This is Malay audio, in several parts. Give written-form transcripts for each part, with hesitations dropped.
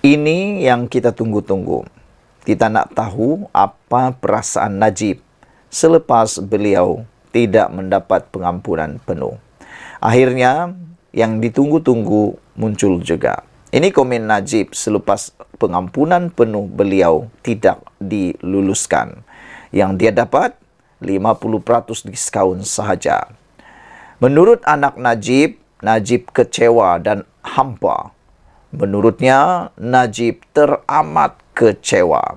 Ini yang kita tunggu-tunggu. Kita nak tahu apa perasaan Najib selepas beliau tidak mendapat pengampunan penuh. Akhirnya, yang ditunggu-tunggu muncul juga. Ini komen Najib selepas pengampunan penuh beliau tidak diluluskan. Yang dia dapat 50% diskaun sahaja. Menurut anak Najib, Najib kecewa dan hampa. Menurutnya, Najib teramat kecewa.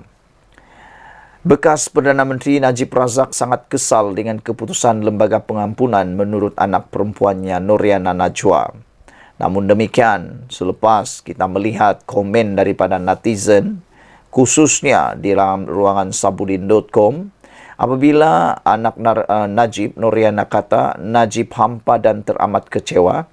Bekas Perdana Menteri Najib Razak sangat kesal dengan keputusan Lembaga Pengampunan menurut anak perempuannya Noriana Najwa. Namun demikian, selepas kita melihat komen daripada netizen, khususnya di dalam ruangan sabudin.com, apabila anak Najib, Noriana kata, Najib hampa dan teramat kecewa.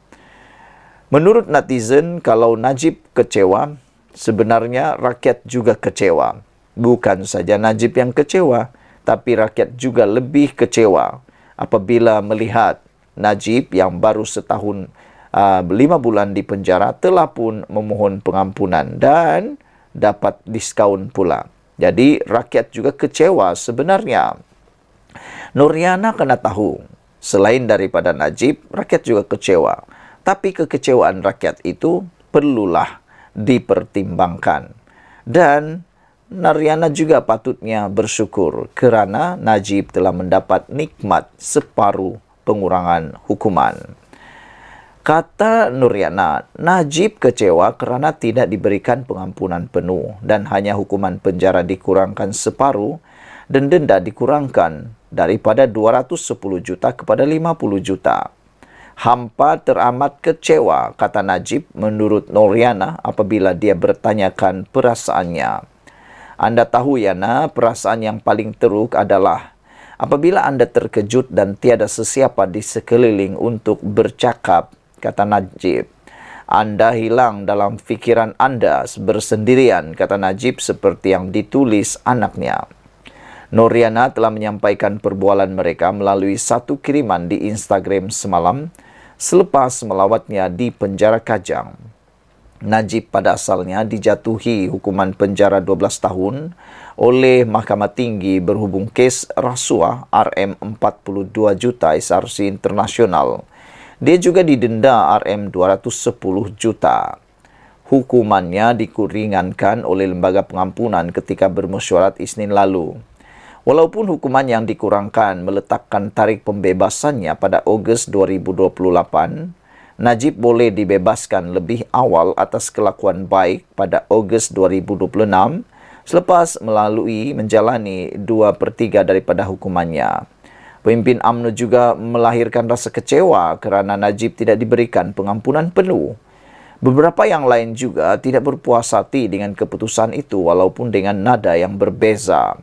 Menurut netizen, kalau Najib kecewa, sebenarnya rakyat juga kecewa. Bukan saja Najib yang kecewa, tapi rakyat juga lebih kecewa apabila melihat Najib yang baru setahun 5 bulan di penjara telah pun memohon pengampunan dan dapat diskaun pula. Jadi rakyat juga kecewa sebenarnya. Noriana kena tahu, selain daripada Najib, rakyat juga kecewa. Tapi kekecewaan rakyat itu perlulah dipertimbangkan. Dan Noriana juga patutnya bersyukur kerana Najib telah mendapat nikmat separuh pengurangan hukuman. Kata Noriana, Najib kecewa kerana tidak diberikan pengampunan penuh dan hanya hukuman penjara dikurangkan separuh dan denda dikurangkan daripada 210 juta kepada 50 juta. Hampa teramat kecewa, kata Najib menurut Noriana apabila dia bertanyakan perasaannya. Anda tahu Yana, perasaan yang paling teruk adalah apabila Anda terkejut dan tiada sesiapa di sekeliling untuk bercakap, kata Najib. Anda hilang dalam fikiran Anda bersendirian, kata Najib seperti yang ditulis anaknya. Noriana telah menyampaikan perbualan mereka melalui satu kiriman di Instagram semalam selepas melawatnya di penjara Kajang. Najib pada asalnya dijatuhi hukuman penjara 12 tahun oleh Mahkamah Tinggi berhubung kes rasuah RM42 juta SRC Internasional. Dia juga didenda RM210 juta. Hukumannya dikuringankan oleh Lembaga Pengampunan ketika bermesyuarat Isnin lalu. Walaupun hukuman yang dikurangkan meletakkan tarikh pembebasannya pada Ogos 2028, Najib boleh dibebaskan lebih awal atas kelakuan baik pada Ogos 2026 selepas menjalani 2/3 daripada hukumannya. Pemimpin UMNO juga melahirkan rasa kecewa kerana Najib tidak diberikan pengampunan penuh. Beberapa yang lain juga tidak berpuas hati dengan keputusan itu walaupun dengan nada yang berbeza.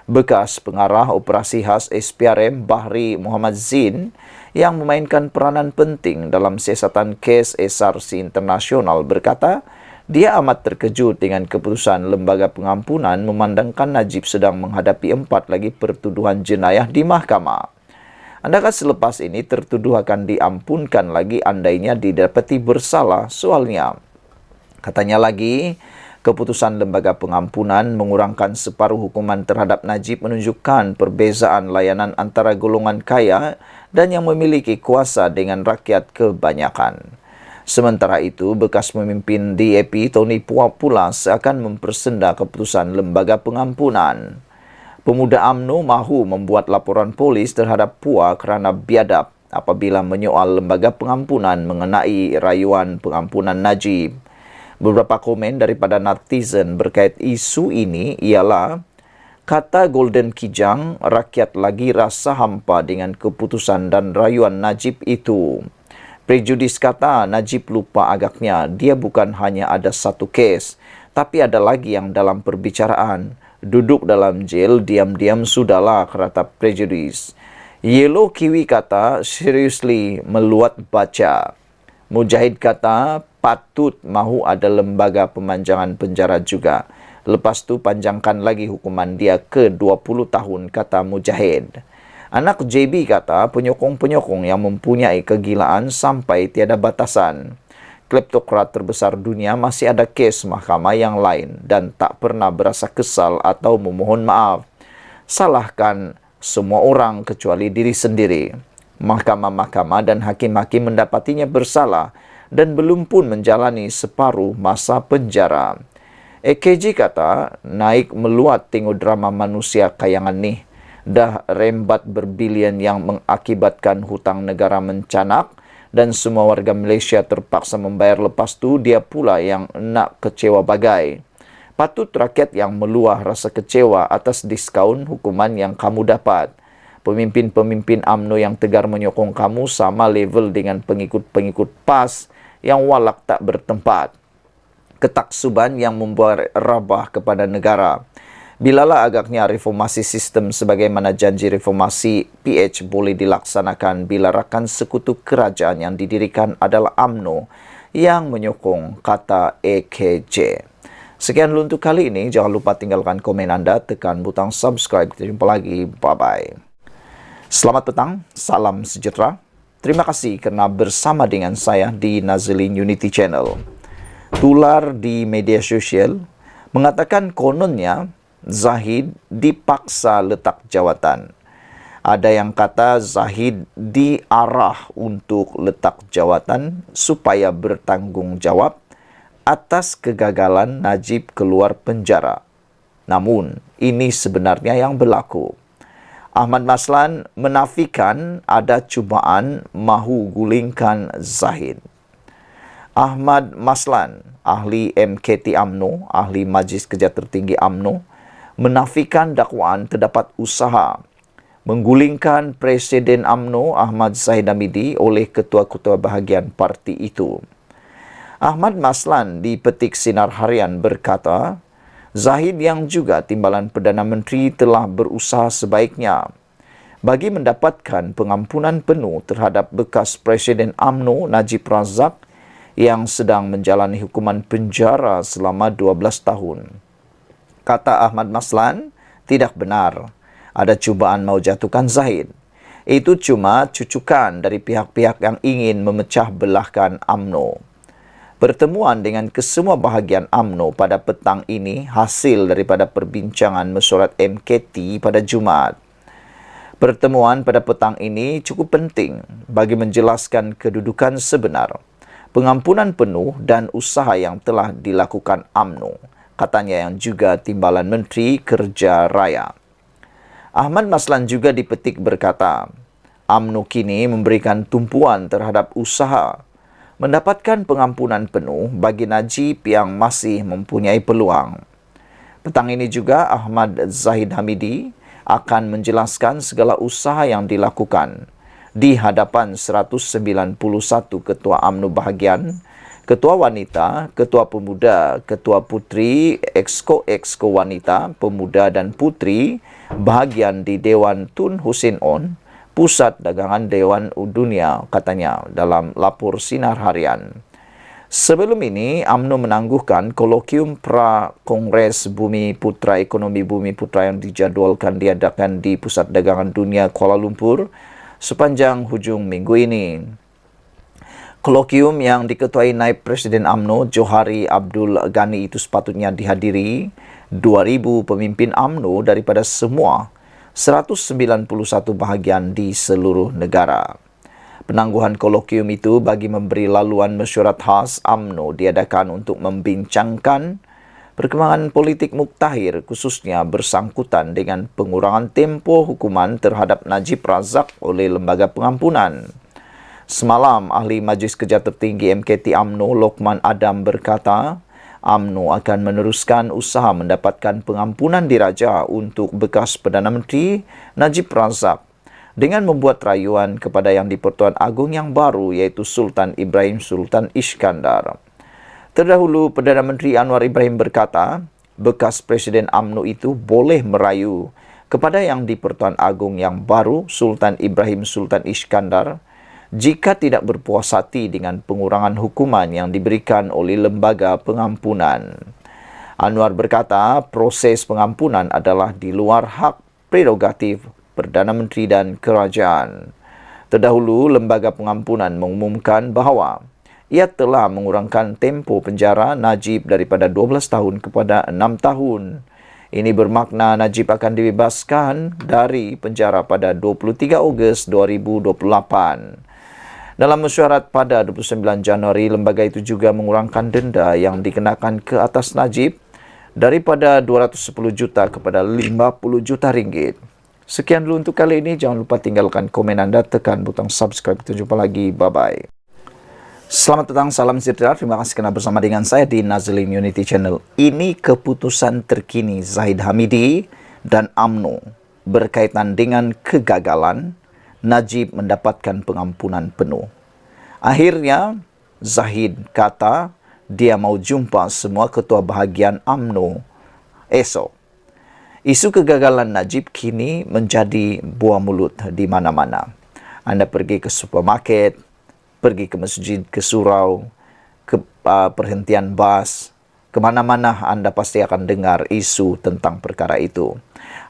Bekas pengarah operasi khas SPRM Bahri Muhammad Zin yang memainkan peranan penting dalam siasatan kes SRC Internasional berkata, dia amat terkejut dengan keputusan Lembaga Pengampunan memandangkan Najib sedang menghadapi 4 lagi pertuduhan jenayah di mahkamah. Adakah selepas ini tertuduh akan diampunkan lagi andainya didapati bersalah? Soalnya, katanya lagi, keputusan Lembaga Pengampunan mengurangkan separuh hukuman terhadap Najib menunjukkan perbezaan layanan antara golongan kaya dan yang memiliki kuasa dengan rakyat kebanyakan. Sementara itu, bekas pemimpin DAP Tony Pua pula seakan mempersenda keputusan Lembaga Pengampunan. Pemuda UMNO mahu membuat laporan polis terhadap Pua kerana biadab apabila menyoal Lembaga Pengampunan mengenai rayuan pengampunan Najib. Beberapa komen daripada netizen berkait isu ini ialah, kata Golden Kijang, rakyat lagi rasa hampa dengan keputusan dan rayuan Najib itu. Prejudis kata Najib lupa agaknya dia bukan hanya ada satu kes, tapi ada lagi yang dalam perbicaraan. Duduk dalam jail, diam-diam sudahlah, kata prejudis. Yellow Kiwi kata, seriously meluat baca. Mujahid kata, patut mahu ada lembaga pemanjangan penjara juga. Lepas tu panjangkan lagi hukuman dia ke 20 tahun, kata Mujahid. Anak JB kata, penyokong-penyokong yang mempunyai kegilaan sampai tiada batasan. kleptokrat terbesar dunia, masih ada kes mahkamah yang lain dan tak pernah berasa kesal atau memohon maaf. Salahkan semua orang kecuali diri sendiri. Mahkamah-mahkamah dan hakim-hakim mendapatinya bersalah dan belum pun menjalani separuh masa penjara. EKG kata, naik meluat tengok drama manusia kayangan nih. Dah rembat berbilion yang mengakibatkan hutang negara mencanak dan semua warga Malaysia terpaksa membayar, lepas tu dia pula yang nak kecewa bagai. Patut rakyat yang meluah rasa kecewa atas diskaun hukuman yang kamu dapat. Pemimpin-pemimpin UMNO yang tegar menyokong kamu sama level dengan pengikut-pengikut PAS yang walak tak bertempat. Ketaksuban yang membuat rabah kepada negara. Bilalah agaknya reformasi sistem sebagaimana janji reformasi PH boleh dilaksanakan bila rakan sekutu kerajaan yang didirikan adalah UMNO yang menyokong, kata EKJ. Sekian dulu untuk kali ini. Jangan lupa tinggalkan komen anda, tekan butang subscribe. Kita jumpa lagi. Bye-bye. Selamat petang, salam sejahtera. Terima kasih kerana bersama dengan saya di Nazilin Unity Channel. Tular di media sosial mengatakan kononnya Zahid dipaksa letak jawatan. Ada yang kata Zahid diarah untuk letak jawatan supaya bertanggungjawab atas kegagalan Najib keluar penjara. Namun, ini sebenarnya yang berlaku. Ahmad Maslan menafikan ada cubaan mahu gulingkan Zahid. Ahmad Maslan, ahli MKT UMNO, ahli Majlis Kerja Tertinggi UMNO, menafikan dakwaan terdapat usaha menggulingkan Presiden UMNO Ahmad Zahid Hamidi oleh ketua-ketua bahagian parti itu. Ahmad Maslan di Petik Sinar Harian berkata, Zahid yang juga timbalan Perdana Menteri telah berusaha sebaiknya bagi mendapatkan pengampunan penuh terhadap bekas Presiden UMNO Najib Razak yang sedang menjalani hukuman penjara selama 12 tahun. Kata Ahmad Maslan, tidak benar ada cubaan mau jatuhkan Zahid. Itu cuma cucukan dari pihak-pihak yang ingin memecah belahkan UMNO. Pertemuan dengan kesemua bahagian UMNO pada petang ini hasil daripada perbincangan mesyuarat MKT pada Jumaat. Pertemuan pada petang ini cukup penting bagi menjelaskan kedudukan sebenar, pengampunan penuh dan usaha yang telah dilakukan UMNO, katanya yang juga timbalan Menteri Kerja Raya. Ahmad Maslan juga dipetik berkata, UMNO kini memberikan tumpuan terhadap usaha mendapatkan pengampunan penuh bagi Najib yang masih mempunyai peluang. Petang ini juga Ahmad Zahid Hamidi akan menjelaskan segala usaha yang dilakukan di hadapan 191 ketua UMNO bahagian, ketua wanita, ketua pemuda, ketua putri, exco wanita, pemuda dan putri bahagian di Dewan Tun Hussein On, Pusat Dagangan Dewan Dunia, katanya dalam lapor Sinar Harian. Sebelum ini, UMNO menangguhkan kolokium pra-Kongres Bumi Putra Ekonomi Bumi Putra yang dijadualkan diadakan di Pusat Dagangan Dunia Kuala Lumpur sepanjang hujung minggu ini. Kolokium yang diketuai Naib Presiden UMNO Johari Abdul Ghani itu sepatutnya dihadiri 2,000 pemimpin UMNO daripada semua 191 bahagian di seluruh negara. Penangguhan kolokium itu bagi memberi laluan mesyuarat khas UMNO diadakan untuk membincangkan perkembangan politik muktahir khususnya bersangkutan dengan pengurangan tempoh hukuman terhadap Najib Razak oleh Lembaga Pengampunan. Semalam, ahli Majlis Kerja Tertinggi MKT UMNO Lokman Adam berkata, UMNO akan meneruskan usaha mendapatkan pengampunan diraja untuk bekas Perdana Menteri Najib Razak dengan membuat rayuan kepada Yang di-Pertuan Agong yang baru iaitu Sultan Ibrahim Sultan Iskandar. Terdahulu, Perdana Menteri Anwar Ibrahim berkata, bekas Presiden UMNO itu boleh merayu kepada Yang di-Pertuan Agong yang baru Sultan Ibrahim Sultan Iskandar jika tidak berpuas hati dengan pengurangan hukuman yang diberikan oleh Lembaga Pengampunan. Anwar berkata, proses pengampunan adalah di luar hak prerogatif Perdana Menteri dan Kerajaan. Terdahulu, Lembaga Pengampunan mengumumkan bahawa ia telah mengurangkan tempo penjara Najib daripada 12 tahun kepada 6 tahun. Ini bermakna Najib akan dibebaskan dari penjara pada 23 Ogos 2028. Dalam mesyuarat pada 29 Januari, lembaga itu juga mengurangkan denda yang dikenakan ke atas Najib daripada 210 juta kepada 50 juta ringgit. Sekian dulu untuk kali ini. Jangan lupa tinggalkan komen anda, tekan butang subscribe. Kita jumpa lagi. Bye-bye. Selamat datang, salam sejahtera. Terima kasih kerana bersama dengan saya di Nazlin Unity Channel. Ini keputusan terkini Zahid Hamidi dan UMNO berkaitan dengan kegagalan Najib mendapatkan pengampunan penuh. Akhirnya, Zahid kata dia mau jumpa semua ketua bahagian UMNO esok. Isu kegagalan Najib kini menjadi buah mulut di mana-mana. Anda pergi ke supermarket, pergi ke masjid, ke surau, ke perhentian bas, kemana-mana Anda pasti akan dengar isu tentang perkara itu.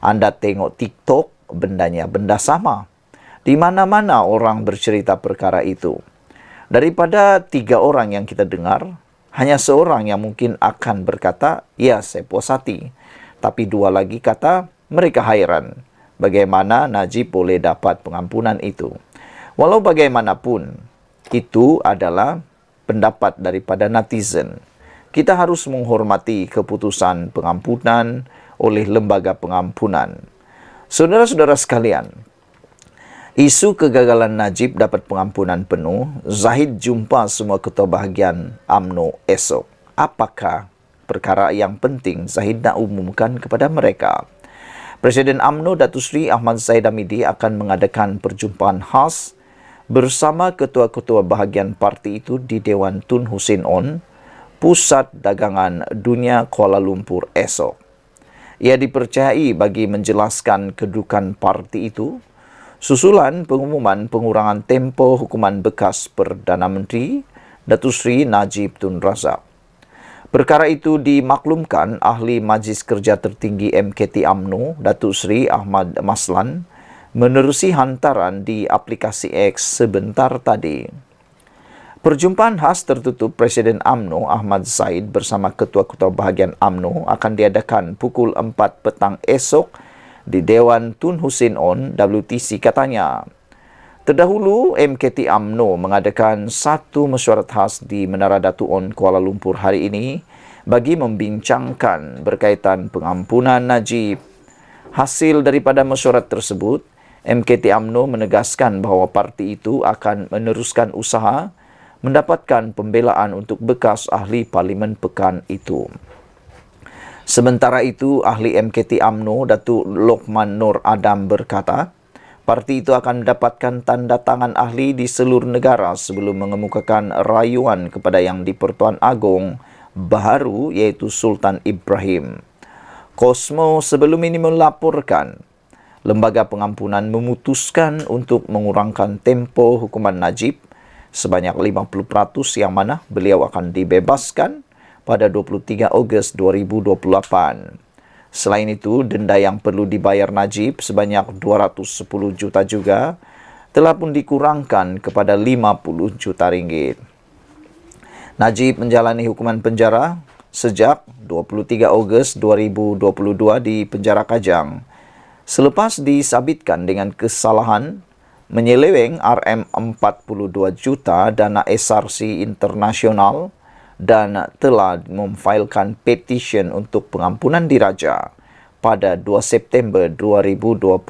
Anda tengok TikTok, bendanya benda sama. Di mana-mana orang bercerita perkara itu. Daripada 3 orang yang kita dengar, hanya seorang yang mungkin akan berkata, ya saya puas hati. Tapi 2 lagi kata, mereka hairan bagaimana Najib boleh dapat pengampunan itu. Walau bagaimanapun, itu adalah pendapat daripada netizen. Kita harus menghormati keputusan pengampunan oleh lembaga pengampunan. Saudara-saudara sekalian, isu kegagalan Najib dapat pengampunan penuh, Zahid jumpa semua ketua bahagian UMNO esok. Apakah perkara yang penting Zahid nak umumkan kepada mereka? Presiden UMNO Datuk Seri Ahmad Zahid Hamidi akan mengadakan perjumpaan khas bersama ketua-ketua bahagian parti itu di Dewan Tun Hussein On, Pusat Dagangan Dunia Kuala Lumpur esok. Ia dipercayai bagi menjelaskan kedudukan parti itu susulan pengumuman pengurangan tempoh hukuman bekas Perdana Menteri Datuk Seri Najib Tun Razak. Perkara itu dimaklumkan Ahli Majlis Kerja Tertinggi MKT UMNO Datuk Seri Ahmad Maslan menerusi hantaran di aplikasi X sebentar tadi. Perjumpaan khas tertutup Presiden UMNO Ahmad Zaid bersama ketua-ketua bahagian UMNO akan diadakan pukul 4 petang esok di Dewan Tun Hussein On, WTC katanya. Terdahulu, MKT UMNO mengadakan satu mesyuarat khas di Menara Datu On, Kuala Lumpur hari ini bagi membincangkan berkaitan pengampunan Najib. Hasil daripada mesyuarat tersebut, MKT UMNO menegaskan bahawa parti itu akan meneruskan usaha mendapatkan pembelaan untuk bekas ahli parlimen pekan itu. Sementara itu, ahli MKT UMNO Datuk Lokman Nur Adam berkata, parti itu akan mendapatkan tanda tangan ahli di seluruh negara sebelum mengemukakan rayuan kepada Yang di-Pertuan Agong baharu iaitu Sultan Ibrahim. Kosmo sebelum ini melaporkan, lembaga pengampunan memutuskan untuk mengurangkan tempoh hukuman Najib sebanyak 50% yang mana beliau akan dibebaskan pada 23 Ogos 2028. Selain itu, denda yang perlu dibayar Najib sebanyak 210 juta juga telah pun dikurangkan kepada 50 juta ringgit. Najib menjalani hukuman penjara sejak 23 Ogos 2022 di penjara Kajang selepas disabitkan dengan kesalahan menyeleweng RM42 juta dana SRC internasional dan telah memfailkan petisyen untuk pengampunan diraja pada 2 September 2022.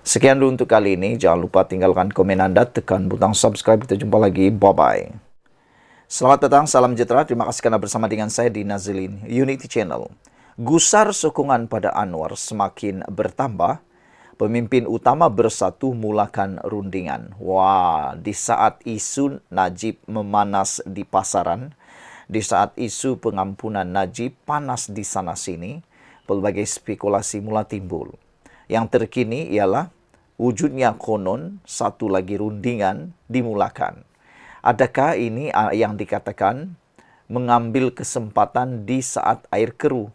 Sekian dulu untuk kali ini. Jangan lupa tinggalkan komen anda, tekan butang subscribe. Kita jumpa lagi. Bye-bye. Selamat datang, salam sejahtera. Terima kasih kerana bersama dengan saya di Nazlin Unity Channel. Gusar sokongan pada Anwar semakin bertambah. Pemimpin utama bersatu mulakan rundingan. Wah, di saat isu Najib memanas di pasaran, di saat isu pengampunan Najib panas di sana-sini, pelbagai spekulasi mula timbul. Yang terkini ialah wujudnya konon satu lagi rundingan dimulakan. Adakah ini yang dikatakan mengambil kesempatan di saat air keruh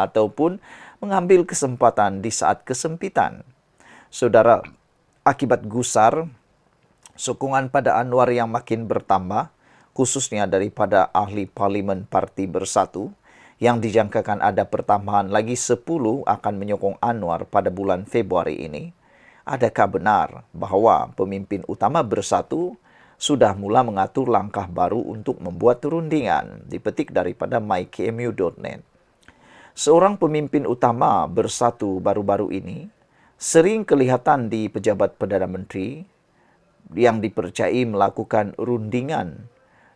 ataupun mengambil kesempatan di saat kesempitan? Saudara, akibat gusar Sokongan pada Anwar yang makin bertambah, khususnya daripada ahli Parlimen Parti Bersatu, yang dijangkakan ada pertambahan lagi 10 akan menyokong Anwar pada bulan Februari ini. Adakah benar bahawa pemimpin utama Bersatu sudah mula mengatur langkah baru untuk membuat rundingan? Dipetik daripada mykmu.net. Seorang pemimpin utama Bersatu baru-baru ini sering kelihatan di pejabat Perdana Menteri yang dipercayai melakukan rundingan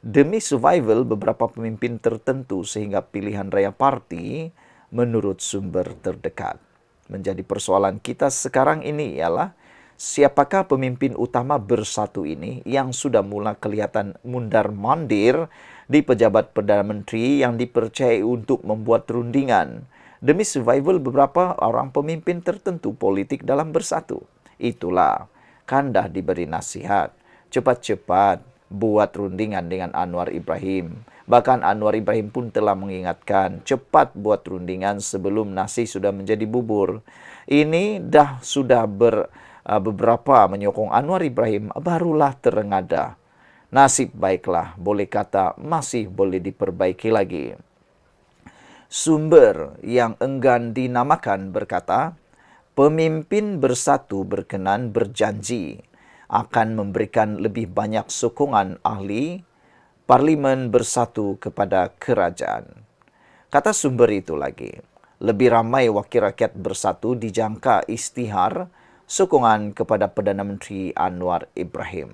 demi survival beberapa pemimpin tertentu sehingga pilihan raya parti menurut sumber terdekat. Menjadi persoalan kita sekarang ini ialah siapakah pemimpin utama Bersatu ini yang sudah mula kelihatan mundar-mandir di pejabat Perdana Menteri yang dipercayai untuk membuat rundingan demi survival beberapa orang pemimpin tertentu politik dalam Bersatu. Itulah Kandah diberi nasihat, cepat-cepat buat rundingan dengan Anwar Ibrahim. Bahkan Anwar Ibrahim pun telah mengingatkan, cepat buat rundingan sebelum nasi sudah menjadi bubur. Ini sudah beberapa menyokong Anwar Ibrahim, barulah terengada. Nasib baiklah, boleh kata masih boleh diperbaiki lagi. Sumber yang enggan dinamakan berkata, pemimpin Bersatu berkenan berjanji akan memberikan lebih banyak sokongan ahli Parlimen Bersatu kepada kerajaan. Kata sumber itu lagi, lebih ramai wakil rakyat Bersatu dijangka isytihar sokongan kepada Perdana Menteri Anwar Ibrahim.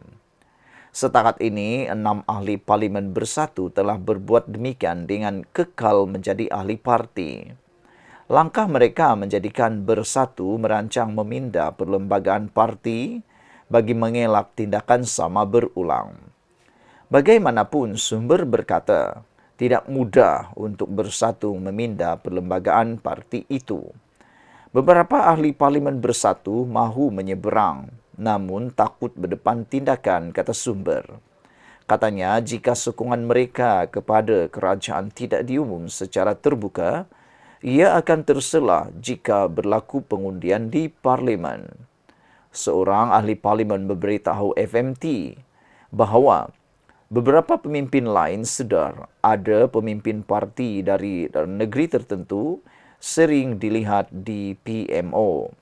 Setakat ini, 6 ahli Parlimen Bersatu telah berbuat demikian dengan kekal menjadi ahli parti. Langkah mereka menjadikan Bersatu merancang meminda perlembagaan parti bagi mengelak tindakan sama berulang. Bagaimanapun, sumber berkata, tidak mudah untuk Bersatu meminda perlembagaan parti itu. Beberapa ahli Parlimen Bersatu mahu menyeberang, namun takut berdepan tindakan, kata sumber. Katanya, jika sokongan mereka kepada kerajaan tidak diumum secara terbuka, ia akan tersela jika berlaku pengundian di Parlimen. Seorang ahli Parlimen memberitahu FMT bahawa beberapa pemimpin lain sedar ada pemimpin parti dari negeri tertentu sering dilihat di PMO.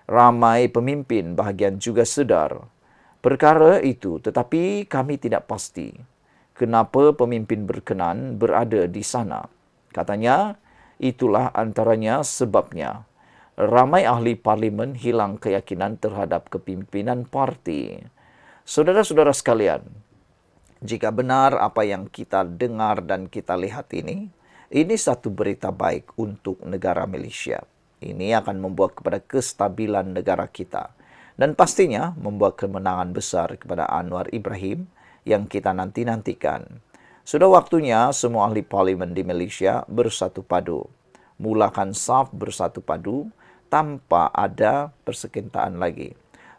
Ramai pemimpin bahagian juga sedar perkara itu, tetapi kami tidak pasti kenapa pemimpin berkenan berada di sana. Katanya, itulah antaranya sebabnya ramai ahli Parlimen hilang keyakinan terhadap kepimpinan parti. Saudara-saudara sekalian, jika benar apa yang kita dengar dan kita lihat ini satu berita baik untuk negara Malaysia. Ini akan membuat kepada kestabilan negara kita dan pastinya membuat kemenangan besar kepada Anwar Ibrahim yang kita nanti-nantikan. Sudah waktunya semua ahli Parlimen di Malaysia bersatu padu. Mulakan saf bersatu padu tanpa ada persengketaan lagi.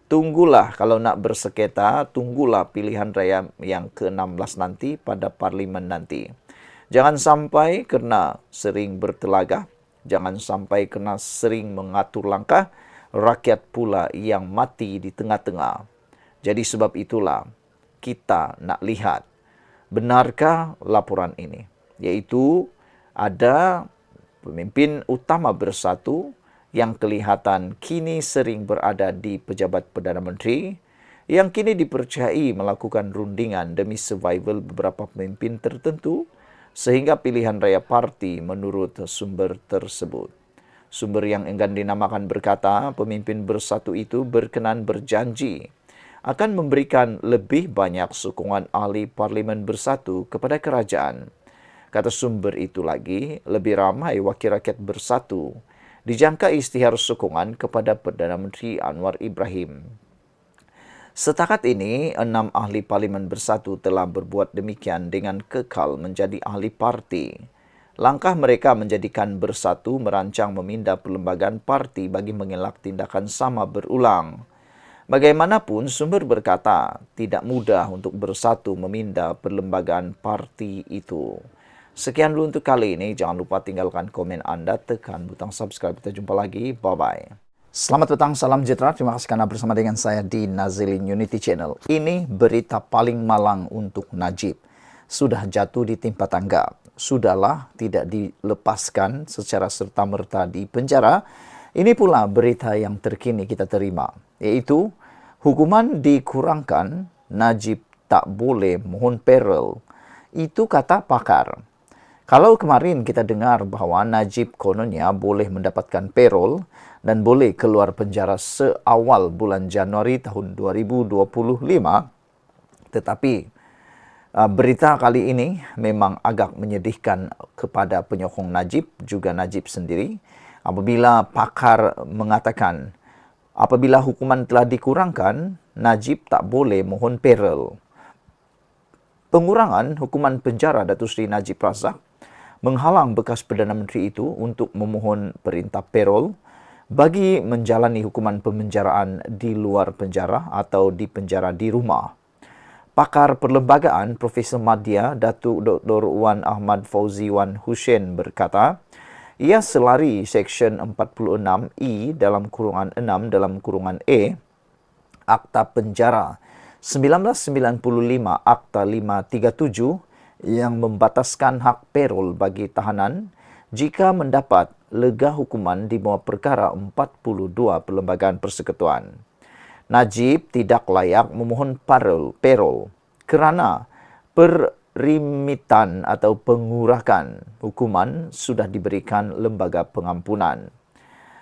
Tunggulah kalau nak bersengketa, tunggulah pilihan raya yang ke-16 nanti pada Parlimen nanti. Jangan sampai kerana sering bertelagah, jangan sampai kerana sering mengatur langkah, rakyat pula yang mati di tengah-tengah. Jadi sebab itulah kita nak lihat benarkah laporan ini, yaitu ada pemimpin utama Bersatu yang kelihatan kini sering berada di pejabat Perdana Menteri yang kini dipercayai melakukan rundingan demi survival beberapa pemimpin tertentu sehingga pilihan raya parti menurut sumber tersebut. Sumber yang enggan dinamakan berkata pemimpin Bersatu itu berkenan berjanji akan memberikan lebih banyak sokongan ahli Parlimen Bersatu kepada kerajaan. Kata sumber itu lagi, lebih ramai wakil rakyat Bersatu dijangka isytihar sokongan kepada Perdana Menteri Anwar Ibrahim. Setakat ini, 6 ahli Parlimen Bersatu telah berbuat demikian dengan kekal menjadi ahli parti. Langkah mereka menjadikan Bersatu merancang meminda perlembagaan parti bagi mengelak tindakan sama berulang. Bagaimanapun, sumber berkata tidak mudah untuk Bersatu meminda perlembagaan parti itu. Sekian dulu untuk kali ini. Jangan lupa tinggalkan komen anda, tekan butang subscribe. Kita jumpa lagi. Bye-bye. Selamat petang, salam sejahtera. Terima kasih karena bersama dengan saya di Nazilin Unity Channel. Ini berita paling malang untuk Najib. Sudah jatuh di timpa tangga. Sudahlah tidak dilepaskan secara serta-merta di penjara. Ini pula berita yang terkini kita terima, yaitu hukuman dikurangkan, Najib tak boleh mohon parol. Itu kata pakar. Kalau kemarin kita dengar bahawa Najib kononnya boleh mendapatkan parol dan boleh keluar penjara seawal bulan Januari tahun 2025, tetapi berita kali ini memang agak menyedihkan kepada penyokong Najib, juga Najib sendiri, apabila pakar mengatakan apabila hukuman telah dikurangkan, Najib tak boleh mohon parol. Pengurangan hukuman penjara Datuk Seri Najib Razak menghalang bekas Perdana Menteri itu untuk memohon perintah parol bagi menjalani hukuman pemenjaraan di luar penjara atau di penjara di rumah. Pakar perlembagaan Profesor Madya Datuk Dr. Wan Ahmad Fauzi Wan Hussein berkata, ia selari Seksyen 46E dalam kurungan 6 dalam kurungan E Akta Penjara 1995 Akta 537 yang membataskan hak parol bagi tahanan jika mendapat lega hukuman di bawah perkara 42 Perlembagaan Persekutuan. Najib tidak layak memohon parol kerana perimitan atau pengurahan hukuman sudah diberikan lembaga pengampunan.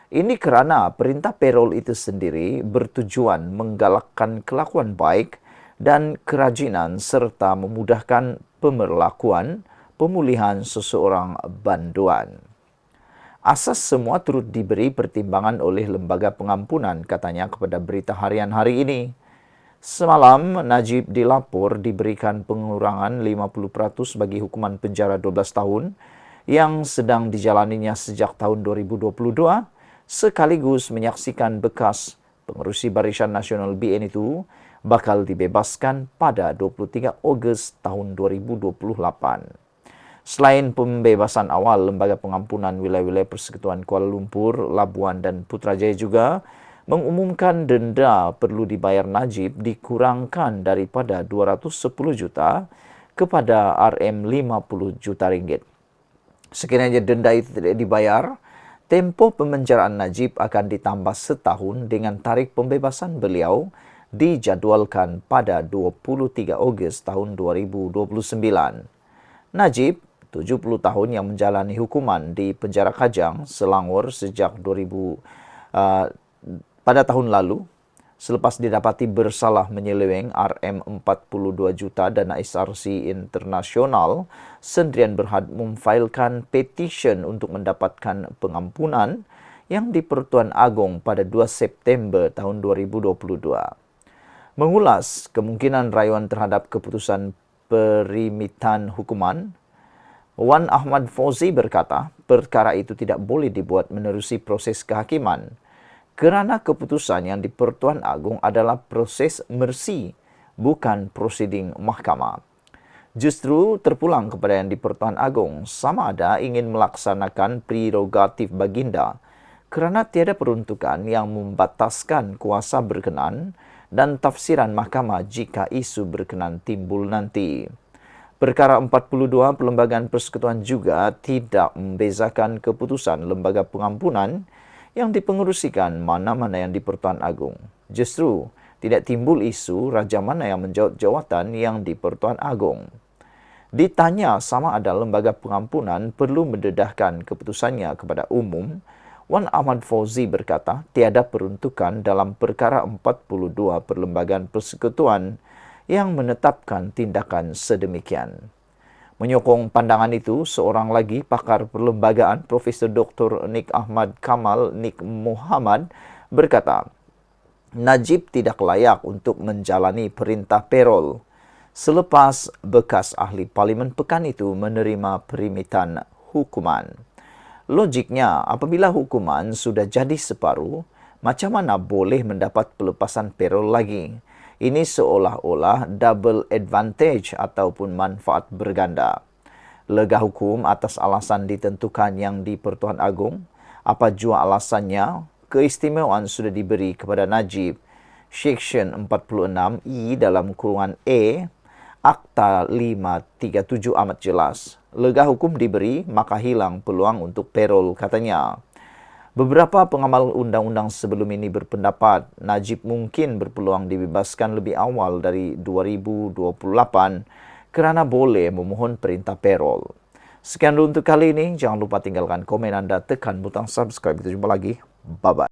Ini kerana perintah parol itu sendiri bertujuan menggalakkan kelakuan baik dan kerajinan serta memudahkan pemerlakuan pemulihan seseorang banduan. Asas semua turut diberi pertimbangan oleh lembaga pengampunan, katanya kepada Berita Harian hari ini. Semalam, Najib dilapor diberikan pengurangan 50% bagi hukuman penjara 12 tahun yang sedang dijalaninya sejak tahun 2022, sekaligus menyaksikan bekas pengerusi Barisan Nasional BN itu bakal dibebaskan pada 23 Ogos tahun 2028. Selain pembebasan awal, Lembaga Pengampunan Wilayah-Wilayah Persekutuan Kuala Lumpur, Labuan dan Putrajaya juga mengumumkan denda perlu dibayar Najib dikurangkan daripada 210 juta kepada RM50 juta ringgit. Sekiranya denda itu tidak dibayar, tempoh pemenjaraan Najib akan ditambah setahun dengan tarikh pembebasan beliau dijadualkan pada 23 Ogos tahun 2029. Najib, 70 tahun yang menjalani hukuman di penjara Kajang, Selangor sejak pada tahun lalu, selepas didapati bersalah menyeleweng RM42 juta dana SRC internasional, Sendirian Berhad memfailkan petisyen untuk mendapatkan pengampunan yang di Pertuan Agong pada 2 September tahun 2022. Mengulas kemungkinan rayuan terhadap keputusan perimitan hukuman, Wan Ahmad Fauzi berkata, perkara itu tidak boleh dibuat menerusi proses kehakiman kerana keputusan yang di Pertuan Agong adalah proses mersi, bukan prosiding mahkamah. Justru terpulang kepada yang di Pertuan Agong sama ada ingin melaksanakan prerogatif baginda kerana tiada peruntukan yang membataskan kuasa berkenan dan tafsiran mahkamah jika isu berkenan timbul nanti. Perkara 42 Perlembagaan Persekutuan juga tidak membezakan keputusan lembaga pengampunan yang dipengerusikan mana-mana yang di Pertuan Agong. Justru tidak timbul isu raja mana yang menjawat jawatan yang di Pertuan Agong. Ditanya sama ada lembaga pengampunan perlu mendedahkan keputusannya kepada umum, Wan Ahmad Fauzi berkata, tiada peruntukan dalam perkara 42 Perlembagaan Persekutuan yang menetapkan tindakan sedemikian. Menyokong pandangan itu, seorang lagi pakar perlembagaan, Profesor Dr. Nik Ahmad Kamal Nik Muhammad berkata, Najib tidak layak untuk menjalani perintah parol selepas bekas ahli Parlimen Pekan itu menerima perimitan hukuman. Logiknya, apabila hukuman sudah jadi separuh, macam mana boleh mendapat pelepasan parol lagi? Ini seolah-olah double advantage ataupun manfaat berganda. Lega hukum atas alasan ditentukan yang di Pertuan Agong, apa jua alasannya, keistimewaan sudah diberi kepada Najib. Section 46I dalam kurungan E, Akta 537 amat jelas. Lega hukum diberi, maka hilang peluang untuk parol, katanya. Beberapa pengamal undang-undang sebelum ini berpendapat Najib mungkin berpeluang dibebaskan lebih awal dari 2028 kerana boleh memohon perintah parol. Sekian dulu untuk kali ini. Jangan lupa tinggalkan komen anda, tekan butang subscribe. Kita jumpa lagi. Bye-bye.